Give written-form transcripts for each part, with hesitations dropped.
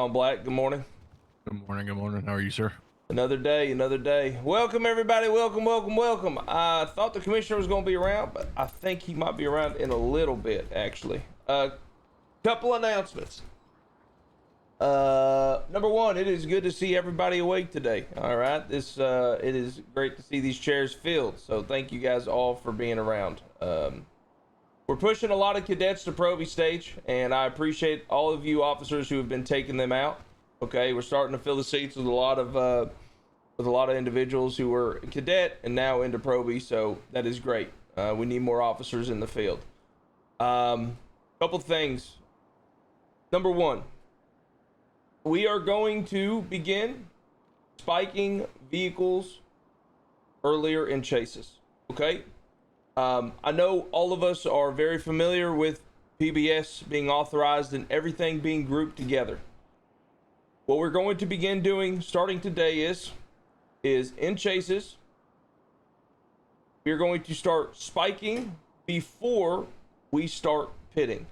John Black. Good morning. Good morning. Good morning. How are you, sir? Another day, another day. Welcome, everybody. Welcome, welcome, welcome. I thought the commissioner was going to be around, but I think he might be around in a little bit, actually. Couple announcements. Number one, it is good to see everybody awake today. All right. It is great to see these chairs filled. So thank you guys all for being around. We're pushing a lot of cadets to Proby stage, and I appreciate all of you officers who have been taking them out. Okay, we're starting to fill the seats with a lot of individuals who were cadet and now into Proby, so that is great. We need more officers in the field. Couple things. Number one, we are going to begin spiking vehicles earlier in chases. Okay. I know all of us are very familiar with PBS being authorized and everything being grouped together. What we're going to begin doing starting today is in chases, we're going to start spiking before we start pitting.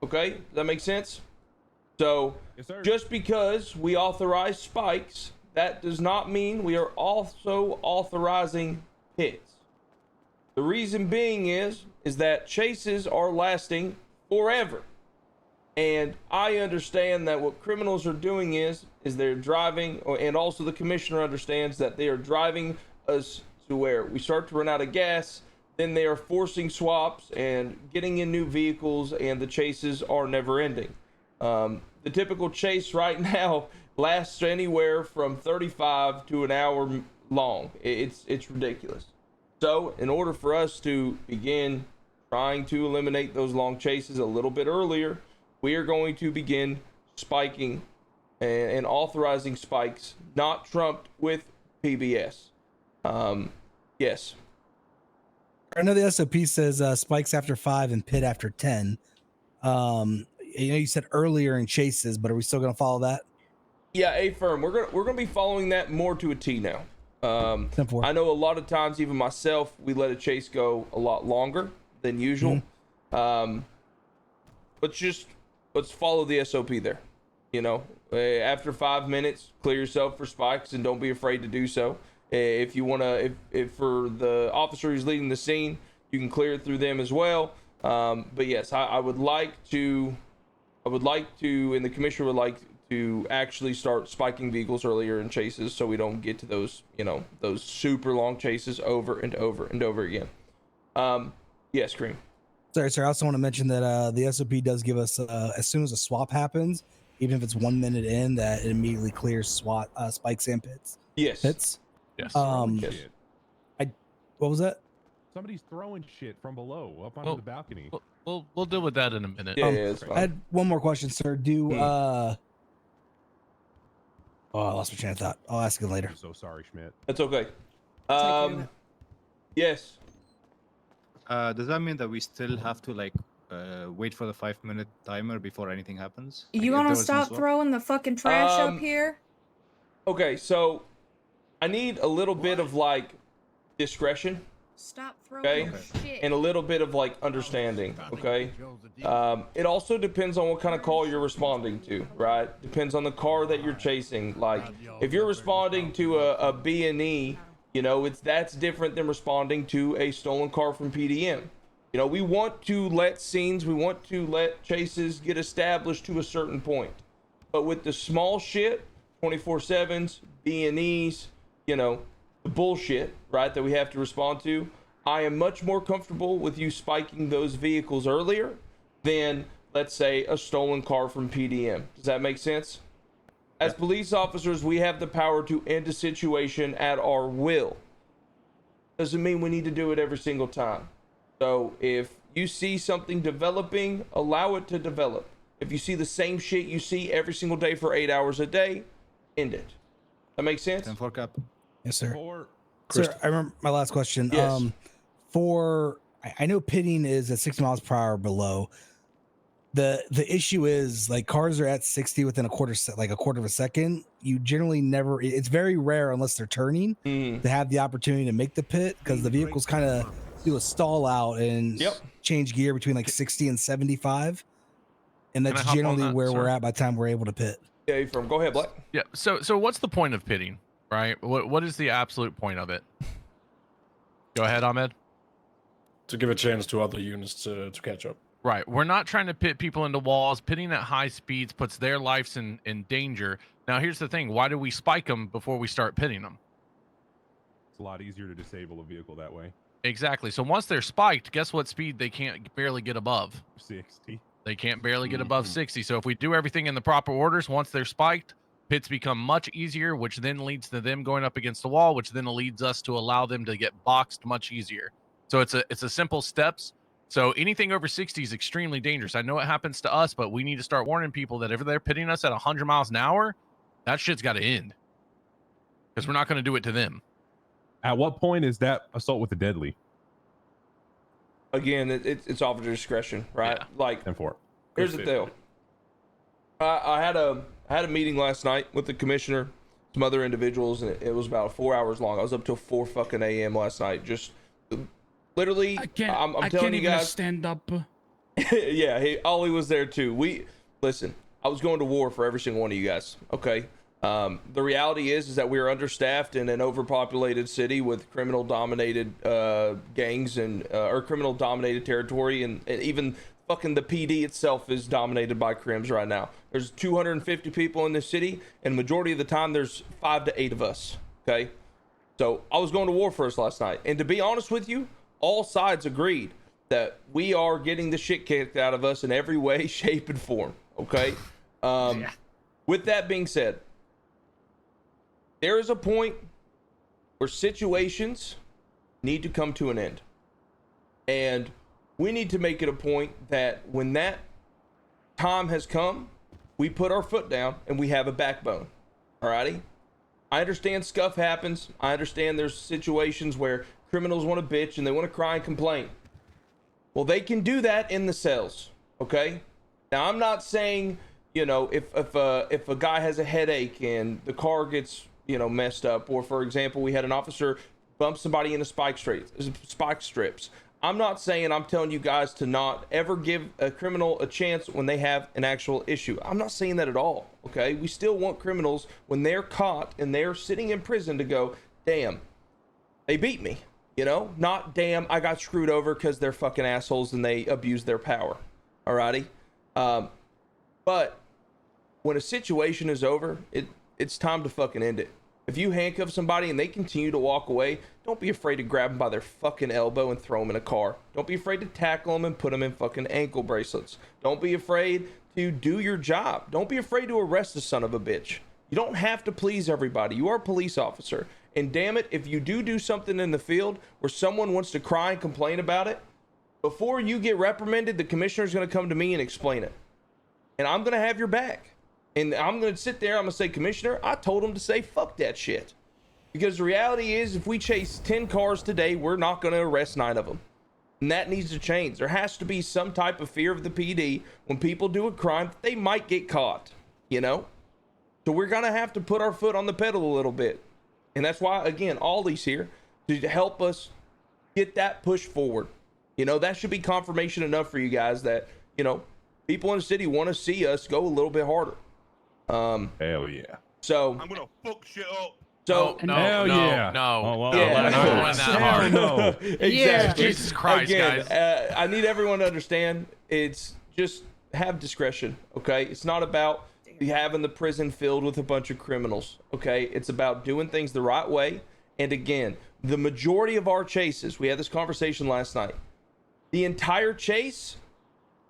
Okay, does that make sense? So yes, just because we authorize spikes, that does not mean we are also authorizing pits. The reason being is that chases are lasting forever. And I understand that what criminals are doing is they're driving, and also the commissioner understands that they are driving us to where we start to run out of gas, then they are forcing swaps and getting in new vehicles, and the chases are never ending. The typical chase right now lasts anywhere from 35 to an hour long. It's ridiculous. So in order for us to begin trying to eliminate those long chases a little bit earlier, we are going to begin spiking and authorizing spikes, not trumped with PBS. Yes. I know the SOP says spikes after 5 and pit after 10. You said earlier in chases, but are we still going to follow that? Yeah, A-firm. We're gonna be following that more to a T now. I know a lot of times, even myself, we let a chase go a lot longer than usual. But let's follow the SOP there. After 5 minutes, clear yourself for spikes and don't be afraid to do so. If you want to, if for the officer who's leading the scene, you can clear it through them as well. But yes, I would like to, and the commissioner would like to actually start spiking vehicles earlier in chases so we don't get to those, those super long chases over and over and over again. Yes, Cream. Sorry, sir. I also want to mention that the SOP does give us, as soon as a swap happens, even if it's 1 minute in, that it immediately clears spikes and pits. Yes. Pits. Yes. Yes. What was that? Somebody's throwing shit from below up onto the balcony. We'll deal with that in a minute. Yeah, it's fine. I had one more question, sir. I lost my train of thought. I'll ask you later. I'm so sorry, Schmidt. That's okay. Yes. Does that mean that we still have to wait for the 5-minute timer before anything happens? You want to stop throwing the fucking trash up here? Okay, so I need a little bit of discretion. Stop throwing shit. And a little bit of understanding. Okay. It also depends on what kind of call you're responding to, right? Depends on the car that you're chasing. If you're responding to a B&E, that's different than responding to a stolen car from PDM. We want to let scenes, we want to let chases get established to a certain point. But with the small shit, 24/7s, B&Es, the bullshit, right, that we have to respond to, I am much more comfortable with you spiking those vehicles earlier than, let's say, a stolen car from PDM. Does that make sense? As police officers, we have the power to end a situation at our will. Doesn't mean we need to do it every single time. So if you see something developing, allow it to develop. If you see the same shit you see every single day for 8 hours a day, end it. That makes sense? 10-4 cap. Yes, sir. Sir, I remember my last question. Yes. I know pitting is at 60 miles per hour below. The issue is cars are at 60 within a quarter of a second. You generally never, it's very rare unless they're turning to have the opportunity to make the pit, because the vehicles kind of do a stall out and change gear between 60 and 75. And that's generally where we're at by the time we're able to pit. Yeah, from go ahead, Black. Yeah. So what's the point of pitting, right? What is the absolute point of it? Go ahead, Ahmed. To give a chance to other units to catch up. Right. We're not trying to pit people into walls. Pitting at high speeds puts their lives in danger. Now, here's the thing. Why do we spike them before we start pitting them? It's a lot easier to disable a vehicle that way. Exactly. So once they're spiked, guess what speed they can't barely get above? 60. They can't barely get above 60. So if we do everything in the proper orders, once they're spiked, pits become much easier, which then leads to them going up against the wall, which then leads us to allow them to get boxed much easier. So it's a simple steps. So anything over 60 is extremely dangerous. I know it happens to us, but we need to start warning people that if they're pitting us at 100 miles an hour, that shit's got to end. Because we're not going to do it to them. At what point is that assault with a deadly? Again, it's officer discretion, right? Yeah. Like, 10-4. here's the deal. I had a meeting last night with the commissioner, some other individuals, and it was about 4 hours long. I was up till 4 fucking a.m. last night, just literally. I'm telling you guys, stand up. yeah, Ollie was there too. Listen, I was going to war for every single one of you guys. Okay. The reality is that we are understaffed in an overpopulated city with criminal-dominated gangs and or criminal-dominated territory, and even fucking the PD itself is dominated by crims right now. There's 250 people in this city, and majority of the time there's 5 to 8 of us. Okay, so I was going to war first last night, and to be honest with you, all sides agreed that we are getting the shit kicked out of us in every way, shape, and form. Okay, with that being said, there is a point where situations need to come to an end. And we need to make it a point that when that time has come, we put our foot down and we have a backbone. Alrighty? I understand scuff happens. I understand there's situations where criminals want to bitch and they want to cry and complain. Well, they can do that in the cells. Okay? Now, I'm not saying, you know, if a guy has a headache and the car gets, you know, messed up, or for example, we had an officer bump somebody into spike strips. I'm not saying, I'm telling you guys to not ever give a criminal a chance when they have an actual issue. I'm not saying that at all. Okay, we still want criminals when they're caught and they're sitting in prison to go, damn, they beat me, you know, not damn, I got screwed over because they're fucking assholes and they abused their power. Alrighty, but when a situation is over, it's time to fucking end it. If you handcuff somebody and they continue to walk away, don't be afraid to grab them by their fucking elbow and throw them in a car. Don't be afraid to tackle them and put them in fucking ankle bracelets. Don't be afraid to do your job. Don't be afraid to arrest the son of a bitch. You don't have to please everybody. You are a police officer. And damn it, if you do something in the field where someone wants to cry and complain about it, before you get reprimanded, the commissioner's going to come to me and explain it. And I'm going to have your back. And I'm going to sit there, I'm going to say, Commissioner, I told him to say, fuck that shit. Because the reality is, if we chase 10 cars today, we're not going to arrest 9 of them. And that needs to change. There has to be some type of fear of the PD when people do a crime, they might get caught, you know? So we're going to have to put our foot on the pedal a little bit. And that's why, again, Ollie's here to help us get that push forward. You know, that should be confirmation enough for you guys that, you know, people in the city want to see us go a little bit harder. Hell yeah. So I'm gonna fuck shit up. So no, hell no, yeah. no. Oh, well, Yeah. We're not going that hard. no. Exactly. Jesus Christ, Again, guys. I need everyone to understand, it's just have discretion, okay? It's not about having the prison filled with a bunch of criminals, okay? It's about doing things the right way. And again, the majority of our chases, we had this conversation last night, the entire chase,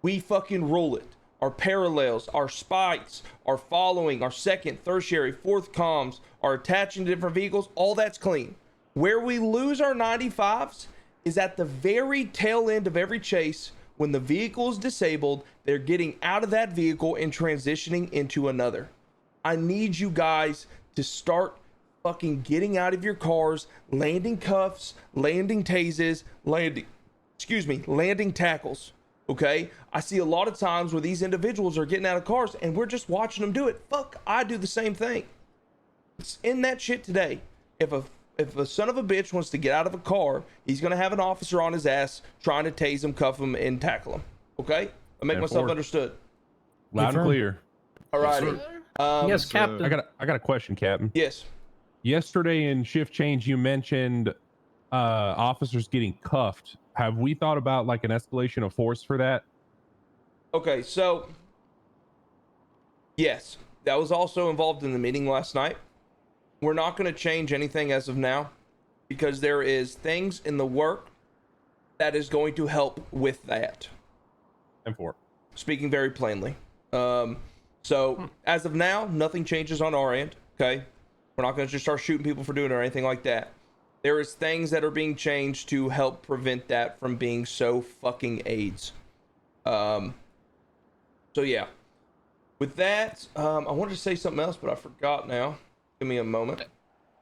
we fucking rule it. Our parallels, our spikes, our following, our second, tertiary, fourth comms, our attaching to different vehicles, all that's clean. Where we lose our 95s is at the very tail end of every chase. When the vehicle is disabled, they're getting out of that vehicle and transitioning into another. I need you guys to start fucking getting out of your cars, landing cuffs, landing tases, landing tackles. Okay, I see a lot of times where these individuals are getting out of cars and we're just watching them do it. Fuck, I do the same thing. It's in that shit today. If a son of a bitch wants to get out of a car, he's gonna have an officer on his ass trying to tase him, cuff him, and tackle him. Okay, I make myself understood. Loud and clear. Alrighty. Yes, Captain. I got a question, Captain. Yes. Yesterday in shift change, you mentioned officers getting cuffed. Have we thought about like an escalation of force for that? Okay, so yes, that was also involved in the meeting last night. We're not going to change anything as of now because there is things in the work that is going to help with that. And for Speaking very plainly. So as of now, nothing changes on our end. Okay, we're not going to just start shooting people for doing it or anything like that. There is things that are being changed to help prevent that from being so fucking AIDS. So yeah. With that, I wanted to say something else, but I forgot now. Give me a moment.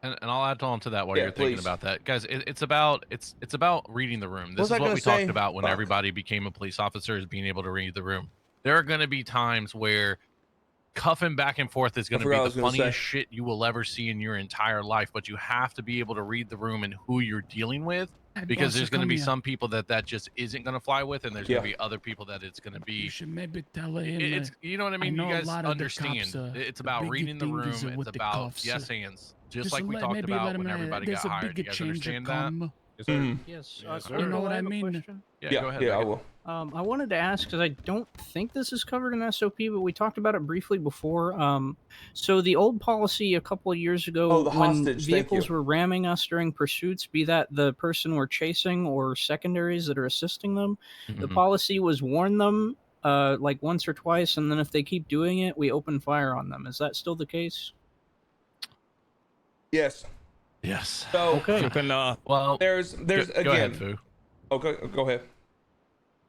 And I'll add on to that while Yeah, you're thinking please. about that, guys. It's about reading the room. This What was is I what gonna we say? talked about when Fuck. everybody became a police officer, is being able to read the room. There are going to be times where cuffing back and forth is going to forgot what I be was the gonna funniest say. shit you will ever see in your entire life. But you have to be able to read the room and who you're dealing with, because there's going to be some people that just isn't going to fly with, and there's going to be other people that it's going to be. You should maybe tell him. It's, you know what I mean? know You a guys lot of the understand. cops, It's the about bigger reading the thing room. is It's with the about cuffs, yes hands, just just like we let- talked maybe let about him when know everybody there's got a hired. You bigger guys change to understand that? come. Yes, You know what I have a mean? question. Yeah, go ahead. Yeah, I Megan. will. I wanted to ask because I don't think this is covered in SOP, but we talked about it briefly before. So the old policy a couple of years ago, Oh, the when hostage, thank vehicles you. were ramming us during pursuits, be that the person we're chasing or secondaries that are assisting them, the Mhm. policy was warn them like once or twice, and then if they keep doing it, we open fire on them. Is that still the case? Yes. Yes. So Okay. You can, Well, there's go again. ahead, Fu. Okay, go ahead.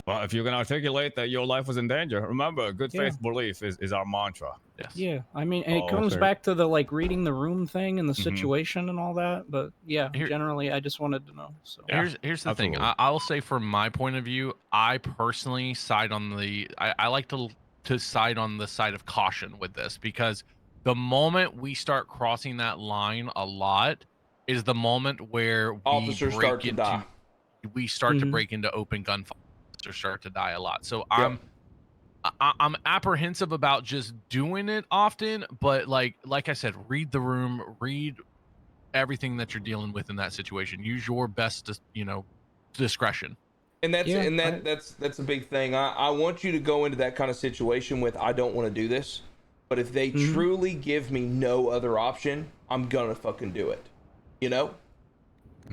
well, if you can articulate that your life was in danger, remember, good Yeah. faith belief is our mantra. Yes. Yeah, I mean, it Oh, comes sir. back to the like reading the room thing and the Mhm. situation and all that. But yeah, Here- generally, I just wanted to know. So Here's the thing. absolutely. I'll say from my point of view, I personally side on the. I like to side on the side of caution with this, because the moment we start crossing that line a lot is the moment where Officers start to die. we start to Mhm. break into open gunfire or start to die a lot. So Yep. I'm apprehensive about just doing it often, but like I said, read the room, read everything that you're dealing with in that situation. Use your best, discretion. And that's Yeah, that's a big thing. I want you to go into that kind of situation with I don't want to do this, but if they Mhm. truly give me no other option, I'm gonna fucking do it. You know?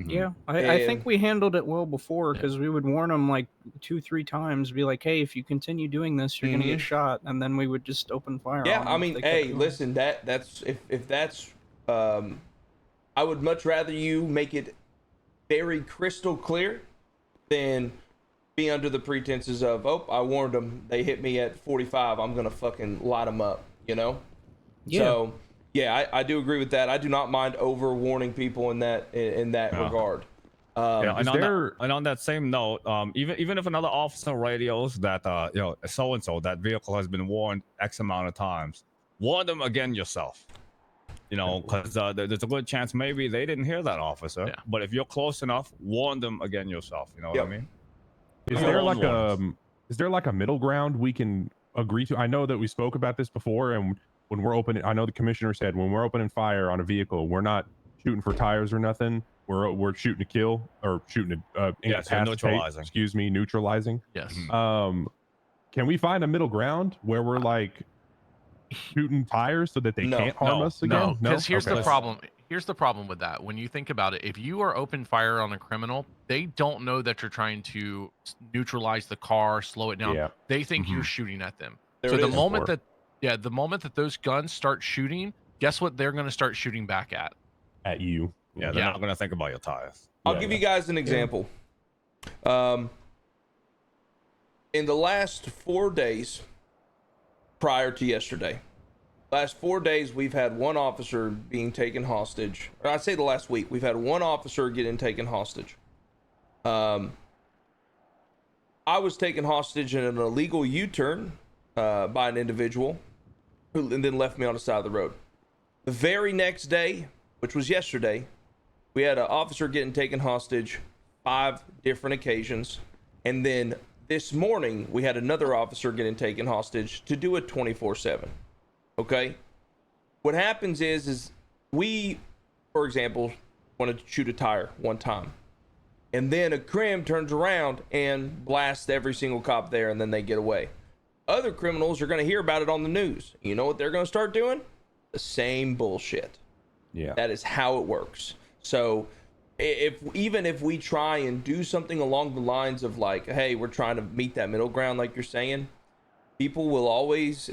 yeah, I And- think we handled it well before because we would warn them like 2-3 times, be like, "Hey, if you continue doing this, you're gonna get shot," and then we would just open fire. Yeah, on I them if mean, they kept hey, doing it. listen, that's if that's I would much rather you make it very crystal clear than be under the pretenses of, oh, I warned them, they hit me at 45, I'm gonna fucking light them up, you know? Yeah. So yeah, I do agree with that. I do not mind over warning people in that Yeah. regard. Yeah, is and on that same note, even if another officer radios that so and so, that vehicle has been warned X amount of times, warn them again yourself. Because there's a good chance maybe they didn't hear that officer. Yeah. But if you're close enough, warn them again yourself. You know what I mean? Is Yeah. there Warn like warnings. is there like a middle ground we can agree to? I know that we spoke about this before, and when we're opening, I know the commissioner said when we're opening fire on a vehicle, we're not shooting for tires or nothing. We're shooting to kill or shooting to Yeah, so incapacitate. neutralizing. Excuse me, neutralizing. Yes. Mhm. Can we find a middle ground where we're like shooting tires so that they No. can't harm No. us again? No, because here's Okay. the problem. Here's the problem with that. When you think about it, if you are open fire on a criminal, they don't know that you're trying to neutralize the car, slow it down. Yeah. They think Mhm. you're shooting at them. There So it the is. moment that those guns start shooting, guess what they're going to start shooting back at? At you. Yeah, they're Yeah. not gonna think about your tires. I'll Yeah, give yeah. you guys an example. In the last 4 days prior to yesterday, last 4 days, we've had one officer being taken hostage. Or I'd say the last week, we've had one officer getting taken hostage. I was taken hostage in an illegal U-turn by an individual who and then left me on the side of the road. The very next day, which was yesterday, we had an officer getting taken hostage 5 different occasions. And then this morning, we had another officer getting taken hostage to do it 24/7. Okay? what happens is we, for example, wanted to shoot a tire one time, and then a crim turns around and blasts every single cop there, and then they get away. Other criminals are going to hear about it on the news. You know what they're going to start doing? The same bullshit. Yeah. That is how it works. So even if we try and do something along the lines of like, hey, we're trying to meet that middle ground, like you're saying, people will always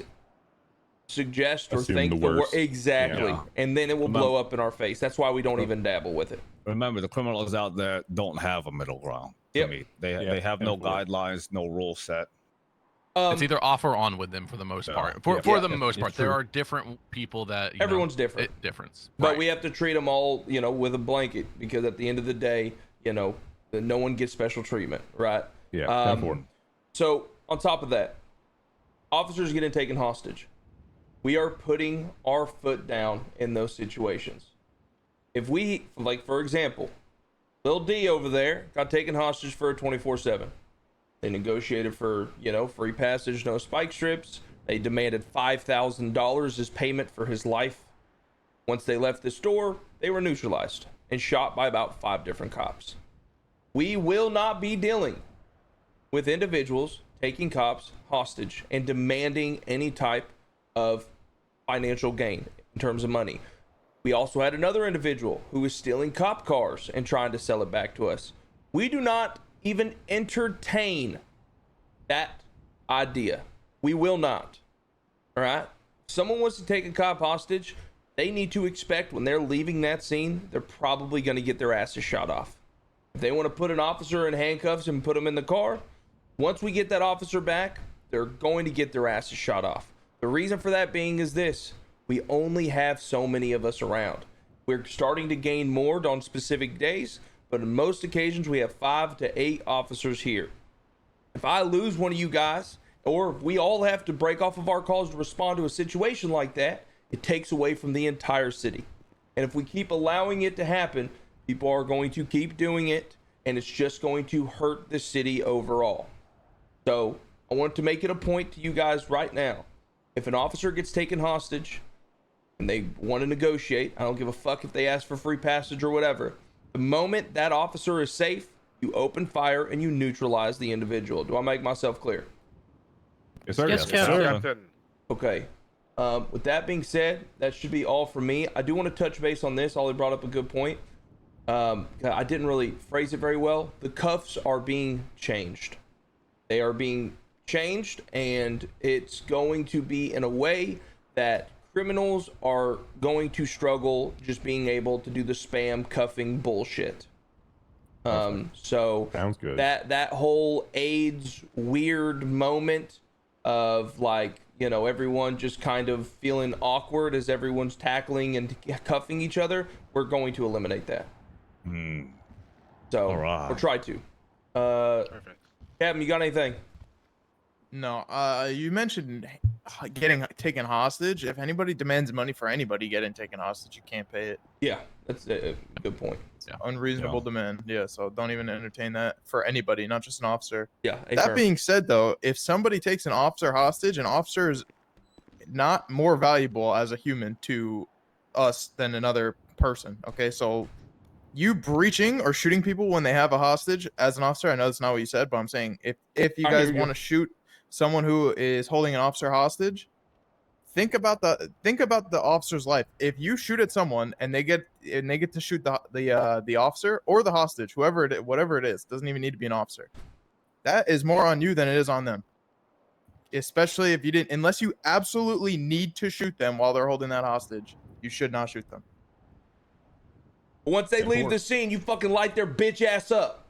suggest or Assume think the the worst. exactly, Yeah. and then it will blow up in our face. That's why we don't even dabble with it. Remember, the criminals out there don't have a middle ground. To Yep. me. They have no guidelines, no rule set. It's either off or on with them for the most part. For the most part, there are different people that everyone's different. Difference, But right. we have to treat them all, with a blanket, because at the end of the day, no one gets special treatment, right? Yeah. 10-4. So on top of that, officers getting taken hostage. We are putting our foot down in those situations. If we, like, for example, Lil D over there got taken hostage for a 24/7. They negotiated for, free passage, no spike strips. They demanded $5,000 as payment for his life. Once they left the store, they were neutralized and shot by about 5 different cops. We will not be dealing with individuals taking cops hostage and demanding any type of financial gain in terms of money. We also had another individual who was stealing cop cars and trying to sell it back to us. We do not even entertain that idea. We will not. All right? Someone wants to take a cop hostage, they need to expect when they're leaving that scene, they're probably going to get their asses shot off. If they want to put an officer in handcuffs and put him in the car, once we get that officer back, they're going to get their asses shot off. The reason for that being is this: we only have so many of us around. We're starting to gain more on specific days, but on most occasions we have 5 to 8 officers here. If I lose one of you guys, or if we all have to break off of our calls to respond to a situation like that, it takes away from the entire city. And if we keep allowing it to happen, people are going to keep doing it, and it's just going to hurt the city overall. So I want to make it a point to you guys right now. If an officer gets taken hostage and they want to negotiate, I don't give a fuck if they ask for free passage or whatever. The moment that officer is safe, you open fire and you neutralize the individual. Do I make myself clear? Yes, sir. Yes, Captain. Okay. With that being said, that should be all for me. I do want to touch base on this. Ollie brought up a good point. I didn't really phrase it very well. The cuffs are being changed. They are being changed, and it's going to be in a way that criminals are going to struggle just being able to do the spam cuffing bullshit. So Sounds good. that whole AIDS weird moment of like, everyone just kind of feeling awkward as everyone's tackling and cuffing each other, we're going to eliminate that. So All right. we'll try to. Perfect. Captain, you got anything? No, you mentioned getting taken hostage. If anybody demands money for anybody getting taken hostage, you can't pay it. Yeah, that's a good point. Unreasonable demand. Yeah, so don't even entertain that for anybody, not just an officer. Yeah. That being said, though, if somebody takes an officer hostage, an officer is not more valuable as a human to us than another person. Okay, so you breaching or shooting people when they have a hostage as an officer, I know that's not what you said, but I'm saying if you I guys hear you. want to shoot someone who is holding an officer hostage, think about the officer's life. If you shoot at someone and they get to shoot the officer or the hostage, whatever it is, doesn't even need to be an officer. That is more on you than it is on them. Especially if you didn't, unless you absolutely need to shoot them while they're holding that hostage, you should not shoot them. Once they leave the scene, you fucking light their bitch ass up.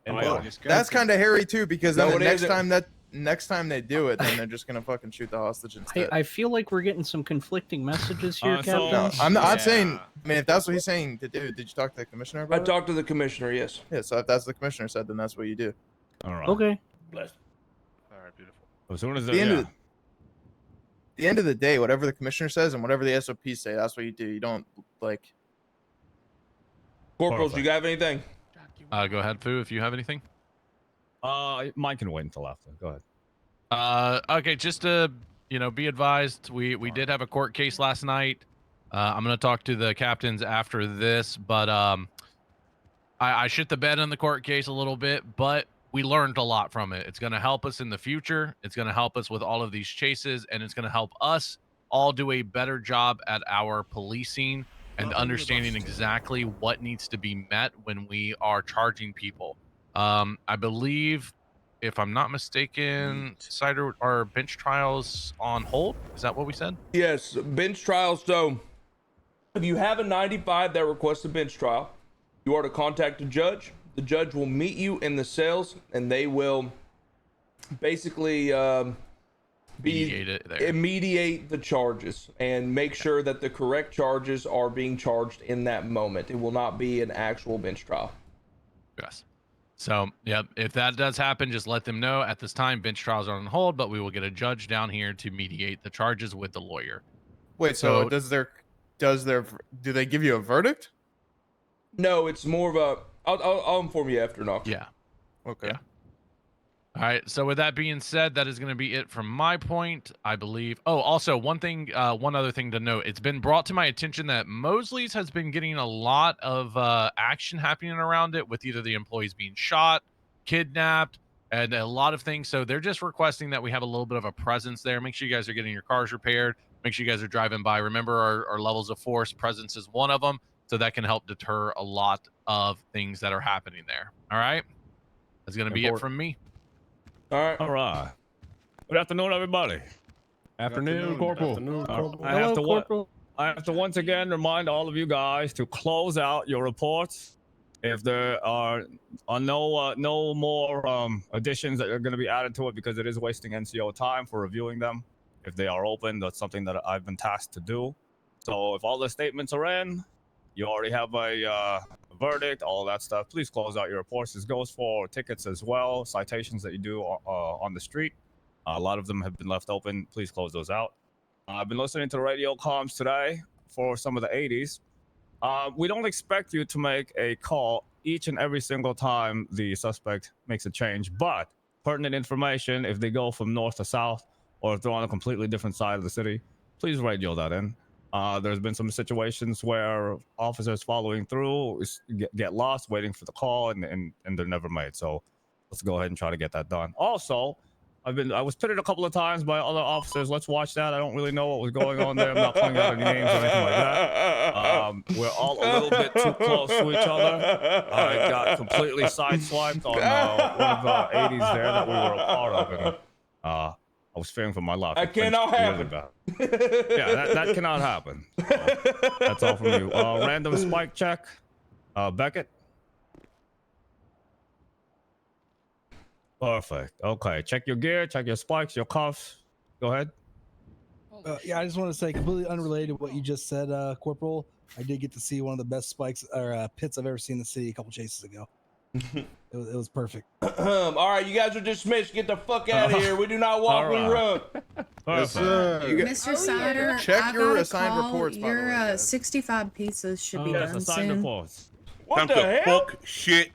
And That's kind of hairy too, because then No, the it isn't. next time they do it, then they're just gonna fucking shoot the hostage instead. I feel like we're getting some conflicting messages here, So- Captain. No, I'm saying, I mean, if that's what he's saying to do, did you talk to the commissioner I about it? talked to the commissioner, yes. Yeah, so if that's what the commissioner said, then that's what you do. All right. Okay. Blessed. All right, beautiful. As soon as The end of the day, whatever the commissioner says and whatever the SOPs say, that's what you do. You don't like. Corporals, you got anything? Go ahead, Fu, if you have anything. mine can wait until after. Go ahead. Okay, just to you know, be advised, we did have a court case last night. I'm going to talk to the captains after this, but I shit the bed in the court case a little bit, but we learned a lot from it. It's going to help us in the future. It's going to help us with all of these chases, and it's going to help us all do a better job at our policing and understanding exactly what needs to be met when we are charging people. I believe, if I'm not mistaken, cider or bench trials on hold. Is that what we said? Yes, bench trials. So if you have a 95 that requests a bench trial, you are to contact a judge. The judge will meet you in the cells, and they will basically mediate the charges and make sure that the correct charges are being charged in that moment. It will not be an actual bench trial. Yes. So, yeah, if that does happen, just let them know. At this time, bench trials are on hold, but we will get a judge down here to mediate the charges with the lawyer. Wait, so do they give you a verdict? No, it's more of a. I'll inform you after knock. Yeah. Okay. Yeah. All right. So with that being said, that is going to be it from my point, I believe. Oh, also one other thing to note. It's been brought to my attention that Mosley's has been getting a lot of action happening around it, with either the employees being shot, kidnapped, and a lot of things. So they're just requesting that we have a little bit of a presence there. Make sure you guys are getting your cars repaired. Make sure you guys are driving by. Remember, our levels of force, presence is one of them. So that can help deter a lot of things that are happening there. All right. That's going to be it from me. All right. All right. Good afternoon, everybody. Afternoon, Corporal. Afternoon, Corporal. I have to once again remind all of you guys to close out your reports. If there are no more additions that are going to be added to it, because it is wasting NCO time for reviewing them. If they are open, that's something that I've been tasked to do. So if all the statements are in, you already have a verdict, all that stuff, please close out your reports. This goes for tickets as well, citations that you do on the street. A lot of them have been left open. Please close those out. I've been listening to radio comms today for some of the 80s. We don't expect you to make a call each and every single time the suspect makes a change, but pertinent information, if they go from north to south, or if they're on a completely different side of the city, please radio that in. There's been some situations where officers following through get lost waiting for the call, and they're never made. So let's go ahead and try to get that done. Also, I was pitted a couple of times by other officers. Let's watch that. I don't really know what was going on there. I'm not calling out any names or anything like that. We're all a little bit too close to each other. I got completely sideswiped on one of the 80s there that we were a part of. And, I was fearing for my life. That cannot happen. Yeah, that cannot happen. That's all from you. Random spike check. Beckett. Perfect. Okay, check your gear, check your spikes, your cuffs. Go ahead. Yeah, I just want to say, completely unrelated to what you just said, Corporal. I did get to see one of the best spikes or pits I've ever seen in the city a couple chases ago. It was perfect. All right, you guys are dismissed. Get the fuck out of here. We do not walk, we run. Yes, sir. Mr. Cider, check your got a assigned call. reports. By the way, Your 65 pieces should be done assigned soon. reports. What the hell? Fuck shit